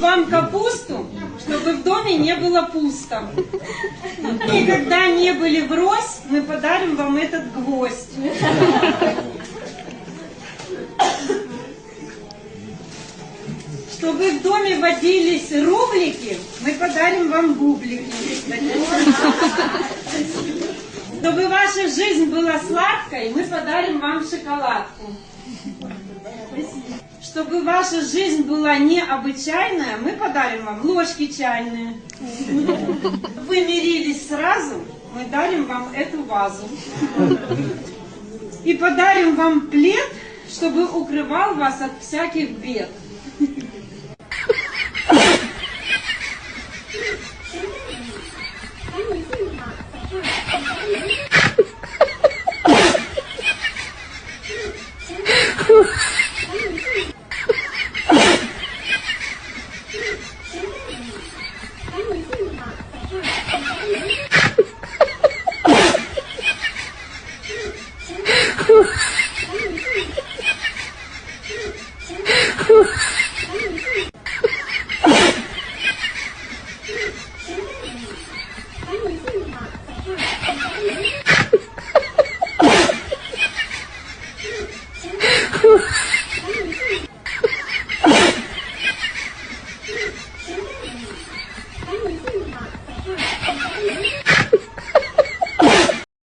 Вам капусту, чтобы в доме не было пусто. И когда не были врозь, мы подарим вам этот гвоздь. Чтобы в доме водились рублики, мы подарим вам бублики. Чтобы ваша жизнь была сладкой, мы подарим вам шоколадку. Чтобы ваша жизнь была необычайная, мы подарим вам ложки чайные. Вы мирились сразу, мы дарим вам эту вазу. И подарим вам плед, чтобы укрывал вас от всяких бед.